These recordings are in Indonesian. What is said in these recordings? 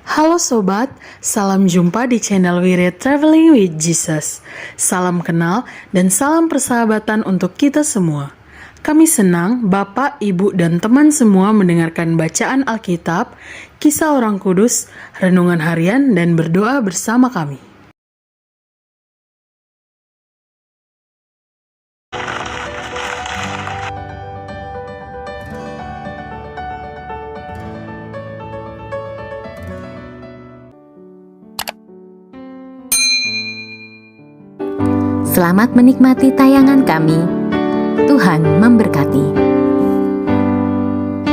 Halo sobat, salam jumpa di channel We Read Traveling with Jesus. Salam kenal dan salam persahabatan untuk kita semua. Kami senang Bapak, Ibu, dan teman semua mendengarkan bacaan Alkitab, kisah orang kudus, renungan harian, dan berdoa bersama kami. Selamat menikmati tayangan kami. Tuhan memberkati.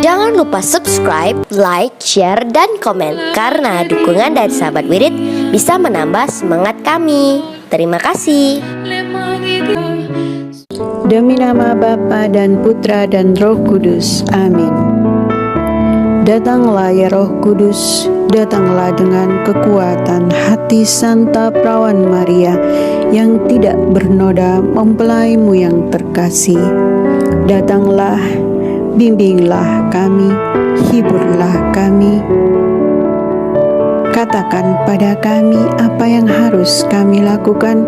Jangan lupa subscribe, like, share, dan komen karena dukungan dari sahabat Wirid bisa menambah semangat kami. Terima kasih. Demi nama Bapa dan Putra dan Roh Kudus. Amin. Datanglah ya Roh Kudus, datanglah dengan kekuatan hati Santa Perawan Maria yang tidak bernoda mempelaimu yang terkasih. Datanglah, bimbinglah kami, hiburlah kami. Katakan pada kami apa yang harus kami lakukan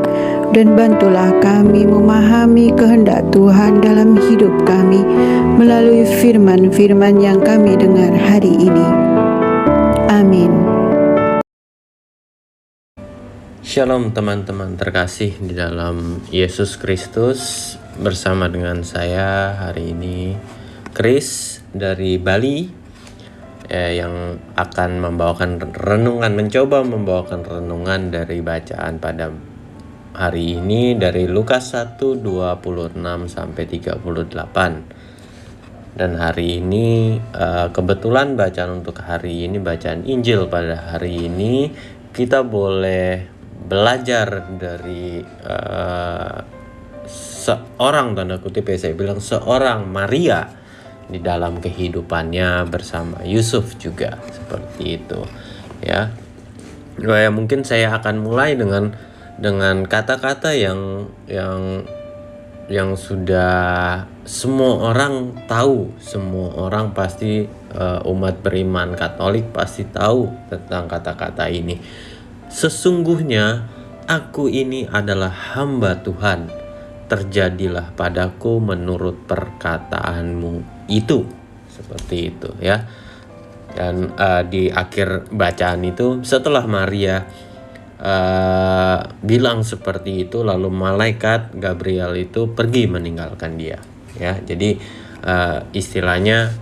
dan bantulah kami memahami kehendak Tuhan dalam hidup kami melalui firman-firman yang kami dengar hari ini. Amin. Shalom teman-teman terkasih di dalam Yesus Kristus. Bersama dengan saya hari ini Chris dari Bali yang akan mencoba membawakan renungan dari bacaan pada hari ini dari Lukas 1:26 sampai 38. Dan hari ini kebetulan bacaan untuk hari ini, bacaan Injil pada hari ini, kita boleh belajar dari seorang, tanda kutip ya saya bilang, seorang Maria di dalam kehidupannya bersama Yusuf juga, seperti itu ya. Mungkin saya akan mulai dengan kata-kata yang sudah semua orang tahu, semua orang pasti, umat beriman Katolik pasti tahu tentang kata-kata ini. Sesungguhnya aku ini adalah hamba Tuhan, terjadilah padaku menurut perkataanmu itu, seperti itu ya. Dan di akhir bacaan itu, setelah Maria bilang seperti itu, lalu malaikat Gabriel itu pergi meninggalkan dia ya. Jadi istilahnya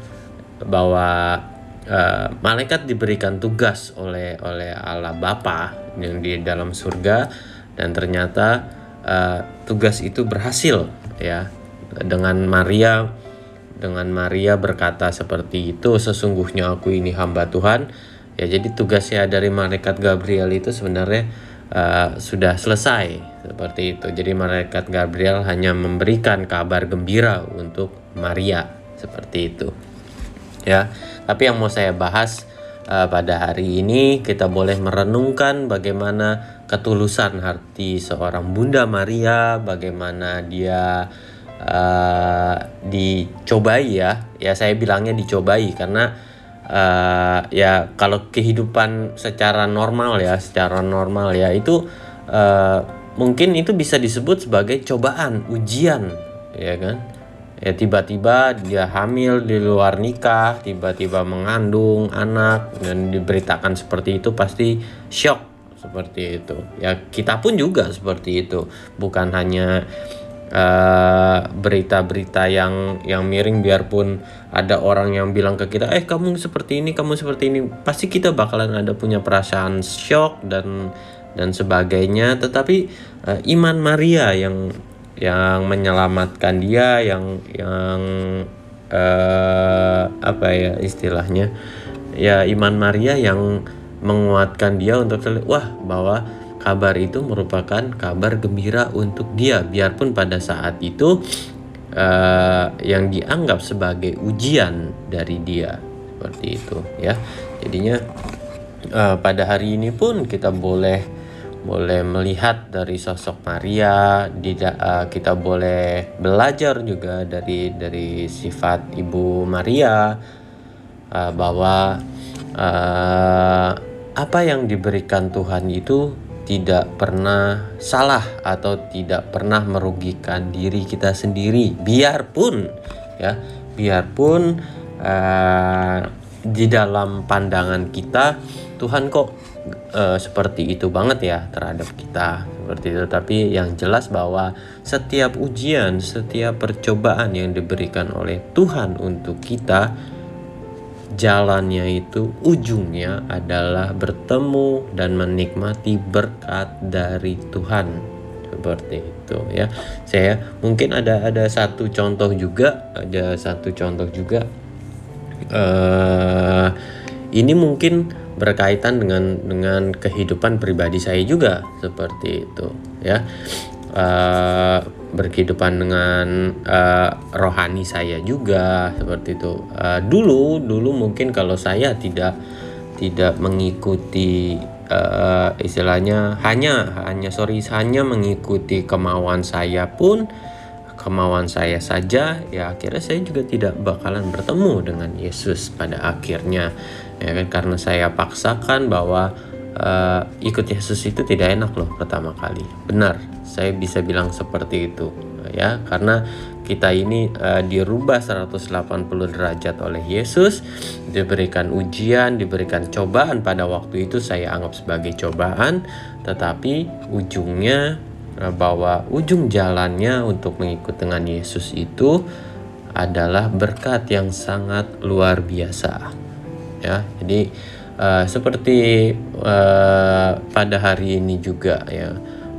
bahwa malaikat diberikan tugas oleh Allah Bapa yang di dalam surga, dan ternyata tugas itu berhasil ya. Dengan Maria berkata seperti itu, sesungguhnya aku ini hamba Tuhan ya. Jadi tugasnya dari malaikat Gabriel itu sebenarnya sudah selesai, seperti itu. Jadi malaikat Gabriel hanya memberikan kabar gembira untuk Maria, seperti itu ya. Tapi yang mau saya bahas pada hari ini, kita boleh merenungkan bagaimana ketulusan hati seorang Bunda Maria, bagaimana dia dicobai ya. Saya bilangnya dicobai karena ya kalau kehidupan secara normal ya itu mungkin itu bisa disebut sebagai cobaan, ujian ya kan. Ya tiba-tiba dia hamil di luar nikah, tiba-tiba mengandung anak dan diberitakan seperti itu, pasti shock seperti itu. Ya kita pun juga seperti itu. Bukan hanya berita-berita yang miring, biarpun ada orang yang bilang ke kita, kamu seperti ini, pasti kita bakalan ada punya perasaan shock dan sebagainya. Tetapi iman Maria yang menyelamatkan dia, yang apa ya istilahnya ya, iman Maria yang menguatkan dia untuk bahwa kabar itu merupakan kabar gembira untuk dia, biarpun pada saat itu yang dianggap sebagai ujian dari dia, seperti itu ya. Jadinya pada hari ini pun kita boleh melihat dari sosok Maria, kita boleh belajar juga dari sifat Ibu Maria, bahwa apa yang diberikan Tuhan itu tidak pernah salah atau tidak pernah merugikan diri kita sendiri, biarpun di dalam pandangan kita Tuhan kok seperti itu banget ya terhadap kita, seperti itu. Tapi yang jelas bahwa setiap ujian, setiap percobaan yang diberikan oleh Tuhan untuk kita, jalannya itu ujungnya adalah bertemu dan menikmati berkat dari Tuhan, seperti itu ya. Saya mungkin ada satu contoh juga, ini mungkin berkaitan dengan kehidupan pribadi saya juga, seperti itu ya. Berkehidupan dengan rohani saya juga, seperti itu. Dulu mungkin kalau saya tidak mengikuti istilahnya hanya mengikuti kemauan saya saja, ya akhirnya saya juga tidak bakalan bertemu dengan Yesus pada akhirnya, ya kan, karena saya paksakan bahwa ikut Yesus itu tidak enak loh pertama kali. Benar, saya bisa bilang seperti itu ya, karena kita ini dirubah 180 derajat oleh Yesus, diberikan ujian, diberikan cobaan. Pada waktu itu saya anggap sebagai cobaan, tetapi ujungnya bahwa ujung jalannya untuk mengikut dengan Yesus itu adalah berkat yang sangat luar biasa ya. Jadi seperti pada hari ini juga ya,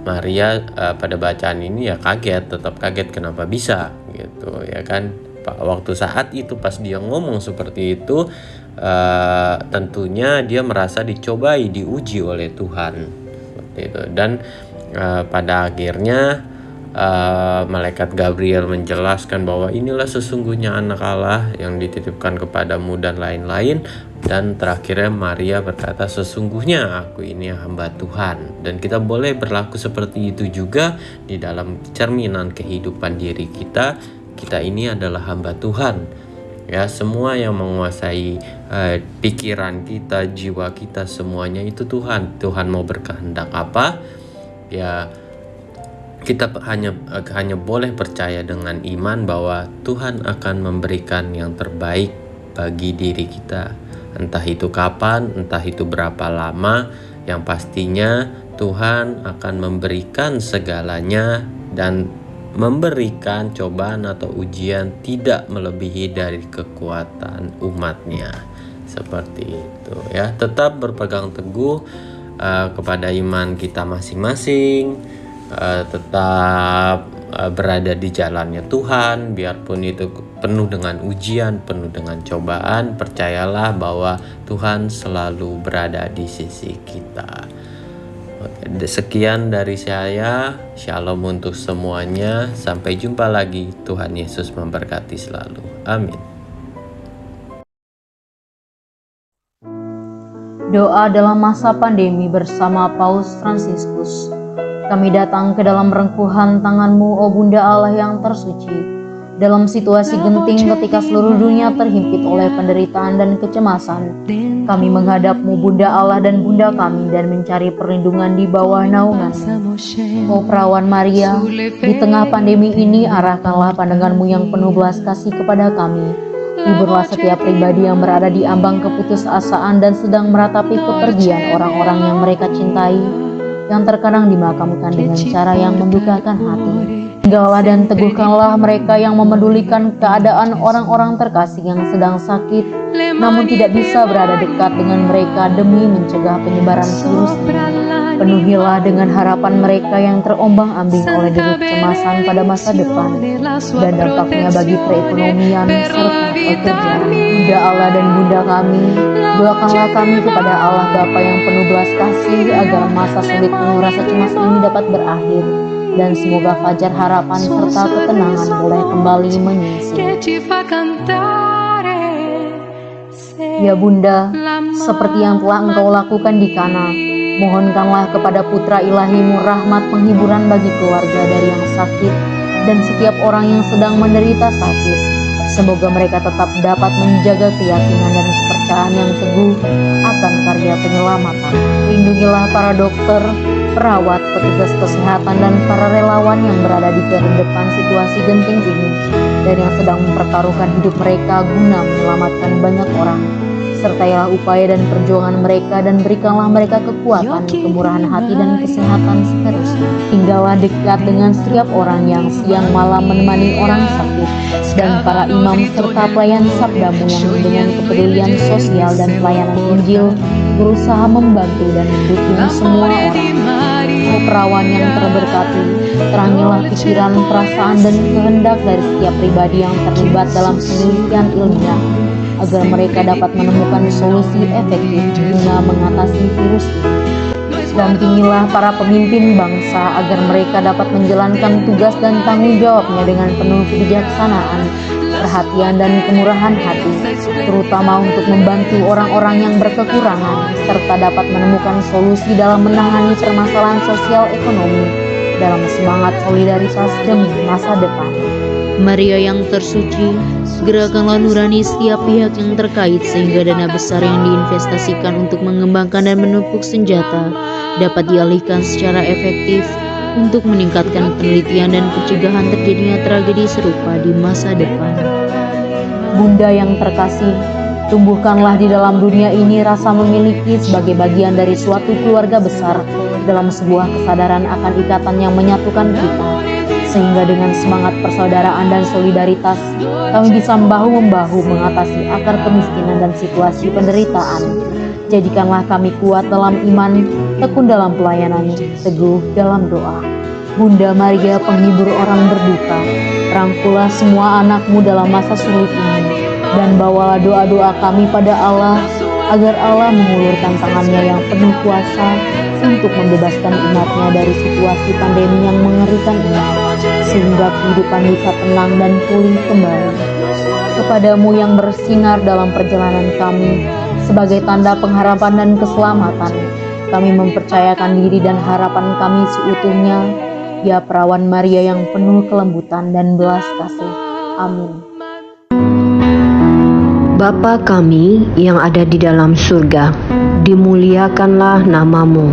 Maria pada bacaan ini ya tetap kaget kenapa bisa gitu ya kan. Waktu saat itu pas dia ngomong seperti itu, tentunya dia merasa dicobai, diuji oleh Tuhan, seperti itu. Dan pada akhirnya malaikat Gabriel menjelaskan bahwa inilah sesungguhnya anak Allah yang dititipkan kepadamu dan lain-lain. Dan terakhirnya Maria berkata, sesungguhnya aku ini hamba Tuhan. Dan kita boleh berlaku seperti itu juga di dalam cerminan kehidupan diri kita. Kita ini adalah hamba Tuhan ya. Semua yang menguasai pikiran kita, jiwa kita, semuanya itu Tuhan. Tuhan mau berkehendak apa ya, kita hanya boleh percaya dengan iman bahwa Tuhan akan memberikan yang terbaik bagi diri kita. Entah itu kapan, entah itu berapa lama, yang pastinya Tuhan akan memberikan segalanya dan memberikan cobaan atau ujian tidak melebihi dari kekuatan umatnya, seperti itu ya. Tetap berpegang teguh kepada iman kita masing-masing, tetap berada di jalannya Tuhan, biarpun itu penuh dengan ujian, penuh dengan cobaan. Percayalah bahwa Tuhan selalu berada di sisi kita. Oke, sekian dari saya. Shalom untuk semuanya. Sampai jumpa lagi. Tuhan Yesus memberkati selalu. Amin. Doa dalam masa pandemi bersama Paus Fransiskus. Kami datang ke dalam rengkuhan tangan-Mu, O Bunda Allah yang tersuci. Dalam situasi genting ketika seluruh dunia terhimpit oleh penderitaan dan kecemasan, kami menghadap-Mu, Bunda Allah dan Bunda kami, dan mencari perlindungan di bawah naungan-Mu. O Perawan Maria, di tengah pandemi ini arahkanlah pandangan-Mu yang penuh belas kasih kepada kami. Hiburlah setiap pribadi yang berada di ambang keputusasaan dan sedang meratapi kepergian orang-orang yang mereka cintai, yang terkadang dimakamkan dengan cara yang membukakan hati. Tinggallah dan teguhkanlah mereka yang memedulikan keadaan orang-orang terkasih yang sedang sakit, namun tidak bisa berada dekat dengan mereka demi mencegah penyebaran virus ini. Penuhilah dengan harapan mereka yang terombang-ambing oleh deru kecemasan pada masa depan dan dampaknya bagi perekonomian serta pekerjaan. Bunda Allah dan Bunda kami, doakanlah kami kepada Allah Bapa yang penuh belas kasih agar masa sulit penuh rasa cemas ini dapat berakhir, dan semoga fajar harapan serta ketenangan boleh kembali menyusul. Ya Bunda, seperti yang telah Engkau lakukan di Kana, mohonkanlah kepada Putra Ilahi-Mu rahmat penghiburan bagi keluarga dari yang sakit dan setiap orang yang sedang menderita sakit. Semoga mereka tetap dapat menjaga keyakinan dan kepercayaan kepercayaan yang teguh akan karya penyelamatan. Lindungilah para dokter, perawat, petugas kesehatan, dan para relawan yang berada di garda depan situasi genting ini dan yang sedang mempertaruhkan hidup mereka guna menyelamatkan banyak orang. Sertailah upaya dan perjuangan mereka dan berikanlah mereka kekuatan, kemurahan hati, dan kesehatan seterusnya. Tinggallah dekat dengan setiap orang yang siang malam menemani orang sakit dan para imam serta pelayan sabdamu yang dengan kepedulian sosial dan pelayanan Injil berusaha membantu dan mendukung semua orang. Oh perawan yang terberkati, terangilah pikiran, perasaan, dan kehendak dari setiap pribadi yang terlibat dalam penelitian ilmiah agar mereka dapat menemukan solusi efektif guna mengatasi virus ini. Dampingilah para pemimpin bangsa agar mereka dapat menjalankan tugas dan tanggung jawabnya dengan penuh kebijaksanaan, perhatian, dan kemurahan hati, terutama untuk membantu orang-orang yang berkekurangan, serta dapat menemukan solusi dalam menangani permasalahan sosial ekonomi dalam semangat solidaritas demi masa depan. Maria yang tersuci, gerakanlah nurani setiap pihak yang terkait sehingga dana besar yang diinvestasikan untuk mengembangkan dan menepuk senjata dapat dialihkan secara efektif untuk meningkatkan penelitian dan pencegahan terjadinya tragedi serupa di masa depan. Bunda yang terkasih, tumbuhkanlah di dalam dunia ini rasa memiliki sebagai bagian dari suatu keluarga besar dalam sebuah kesadaran akan ikatan yang menyatukan kita, sehingga dengan semangat persaudaraan dan solidaritas kami bisa bahu-membahu mengatasi akar kemiskinan dan situasi penderitaan. Jadikanlah kami kuat dalam iman, tekun dalam pelayanan, teguh dalam doa. Bunda Maria, penghibur orang berduka, rangkulah semua anakmu dalam masa sulit ini, dan bawalah doa-doa kami pada Allah, agar Allah mengulurkan tangannya yang penuh kuasa untuk membebaskan umatnya dari situasi pandemi yang mengerikan ini, sehingga kehidupan bisa tenang dan pulih kembali. Kepadamu yang bersinar dalam perjalanan kami, sebagai tanda pengharapan dan keselamatan, kami mempercayakan diri dan harapan kami seutuhnya, ya perawan Maria yang penuh kelembutan dan belas kasih. Amin. Bapa kami yang ada di dalam surga, dimuliakanlah namamu,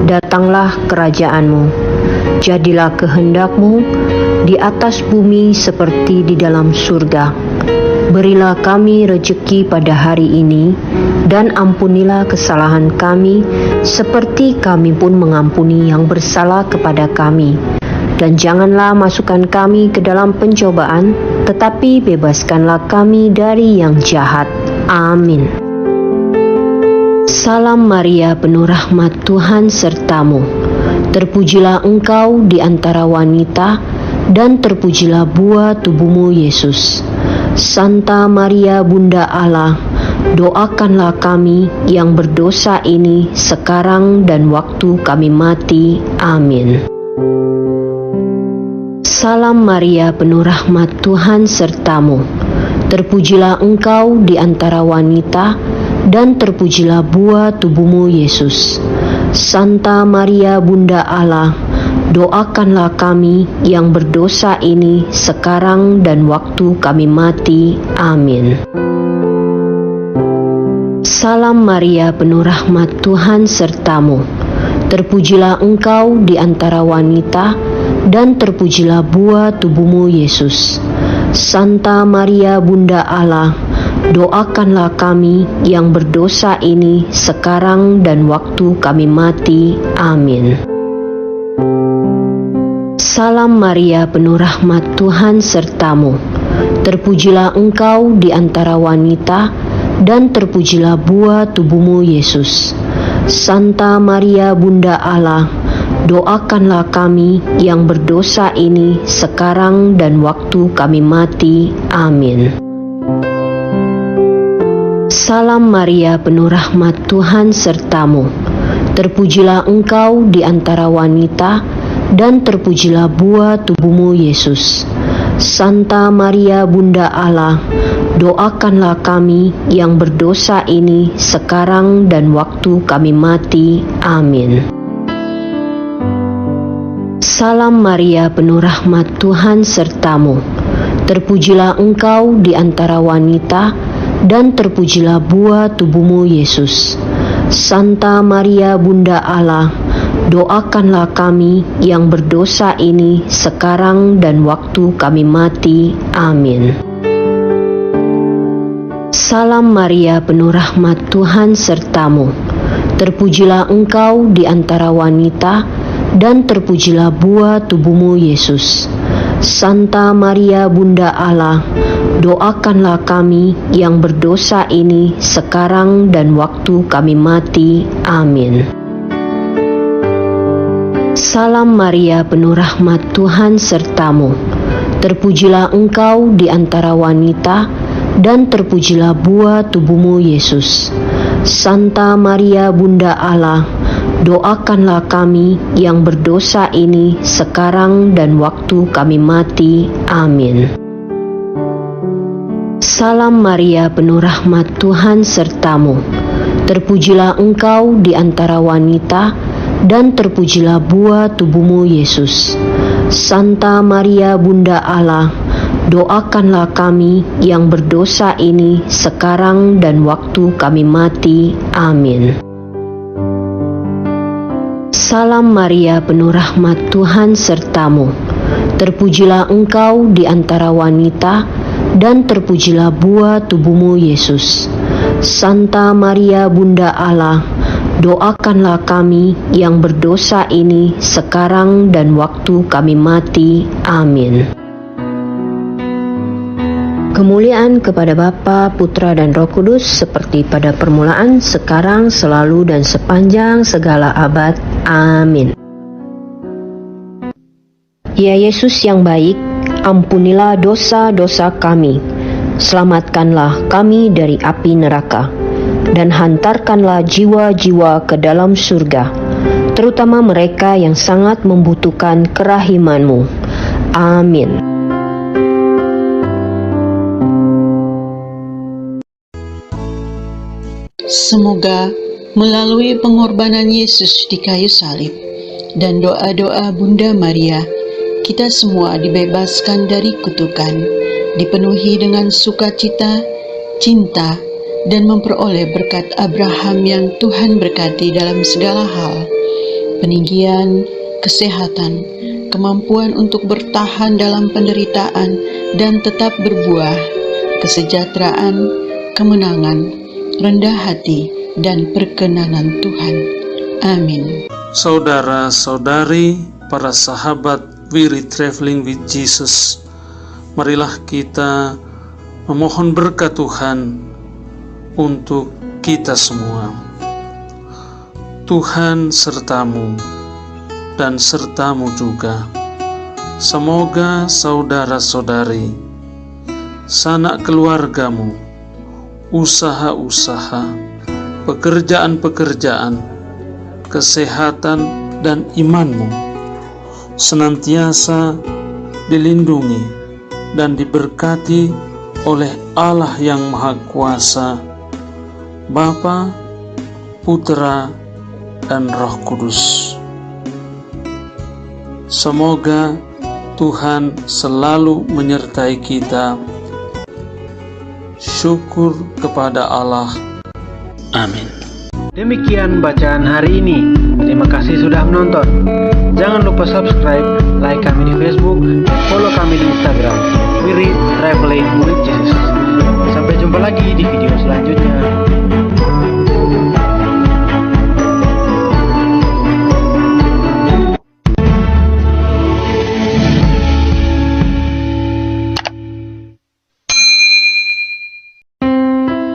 datanglah kerajaanmu, jadilah kehendakmu di atas bumi seperti di dalam surga. Berilah kami rejeki pada hari ini, dan ampunilah kesalahan kami, seperti kami pun mengampuni yang bersalah kepada kami. Dan janganlah masukkan kami ke dalam pencobaan, tetapi bebaskanlah kami dari yang jahat. Amin. Salam Maria, penuh rahmat, Tuhan sertamu. Terpujilah engkau di antara wanita, dan terpujilah buah tubuhmu Yesus. Santa Maria Bunda Allah, doakanlah kami yang berdosa ini sekarang dan waktu kami mati. Amin. Salam Maria, penuh rahmat, Tuhan sertamu. Terpujilah engkau di antara wanita, dan terpujilah buah tubuhmu Yesus. Santa Maria Bunda Allah, doakanlah kami yang berdosa ini sekarang dan waktu kami mati. Amin. Salam Maria, penuh rahmat, Tuhan sertamu. Terpujilah engkau di antara wanita, dan terpujilah buah tubuhmu Yesus. Santa Maria Bunda Allah, doakanlah kami yang berdosa ini sekarang dan waktu kami mati. Amin. Salam Maria, penuh rahmat, Tuhan sertamu. Terpujilah engkau di antara wanita, dan terpujilah buah tubuhmu Yesus. Santa Maria Bunda Allah, doakanlah kami yang berdosa ini sekarang dan waktu kami mati. Amin. Salam Maria, penuh rahmat, Tuhan sertamu. Terpujilah engkau di antara wanita, dan terpujilah buah tubuhmu Yesus. Santa Maria Bunda Allah, doakanlah kami yang berdosa ini sekarang dan waktu kami mati. Amin. Salam Maria, penuh rahmat, Tuhan sertamu. Terpujilah engkau di antara wanita, dan terpujilah buah tubuhmu Yesus. Santa Maria Bunda Allah, doakanlah kami yang berdosa ini sekarang dan waktu kami mati. Amin. Salam Maria, penuh rahmat, Tuhan sertamu. Terpujilah engkau di antara wanita, dan terpujilah buah tubuhmu Yesus. Santa Maria Bunda Allah, doakanlah kami yang berdosa ini sekarang dan waktu kami mati. Amin. Salam Maria, penuh rahmat, Tuhan sertamu. Terpujilah engkau di antara wanita, dan terpujilah buah tubuhmu Yesus. Santa Maria Bunda Allah, doakanlah kami yang berdosa ini sekarang dan waktu kami mati. Amin. Salam Maria, penuh rahmat, Tuhan sertamu. Terpujilah engkau di antara wanita, dan terpujilah buah tubuhmu Yesus. Santa Maria Bunda Allah, doakanlah kami yang berdosa ini sekarang dan waktu kami mati. Amin. Salam Maria, penuh rahmat, Tuhan sertamu. Terpujilah engkau di antara wanita, dan terpujilah buah tubuhmu Yesus. Santa Maria Bunda Allah, doakanlah kami yang berdosa ini sekarang dan waktu kami mati. Amin. Kemuliaan kepada Bapa, Putra, dan Roh Kudus, seperti pada permulaan, sekarang, selalu, dan sepanjang segala abad. Amin. Ya Yesus yang baik, ampunilah dosa-dosa kami, selamatkanlah kami dari api neraka, dan hantarkanlah jiwa-jiwa ke dalam surga, terutama mereka yang sangat membutuhkan kerahiman-Mu. Amin. Semoga melalui pengorbanan Yesus di kayu salib dan doa-doa Bunda Maria, kita semua dibebaskan dari kutukan, dipenuhi dengan sukacita, cinta, dan memperoleh berkat Abraham yang Tuhan berkati dalam segala hal, peninggian, kesehatan, kemampuan untuk bertahan dalam penderitaan dan tetap berbuah, kesejahteraan, kemenangan, rendah hati, dan perkenanan Tuhan. Amin. Saudara-saudari, para sahabat Wirid Traveling with Jesus, marilah kita memohon berkat Tuhan untuk kita semua. Tuhan sertamu dan sertamu juga. Semoga saudara-saudari, sanak keluargamu, usaha-usaha, pekerjaan-pekerjaan, kesehatan, dan imanmu senantiasa dilindungi dan diberkati oleh Allah yang Maha Kuasa, Bapa, Putra, dan Roh Kudus. Semoga Tuhan selalu menyertai kita. Syukur kepada Allah. Amin. Demikian bacaan hari ini. Terima kasih sudah menonton. Jangan lupa subscribe, like kami di Facebook, dan follow kami di Instagram. Wirid Traveling with Jesus. Sampai jumpa lagi di video selanjutnya.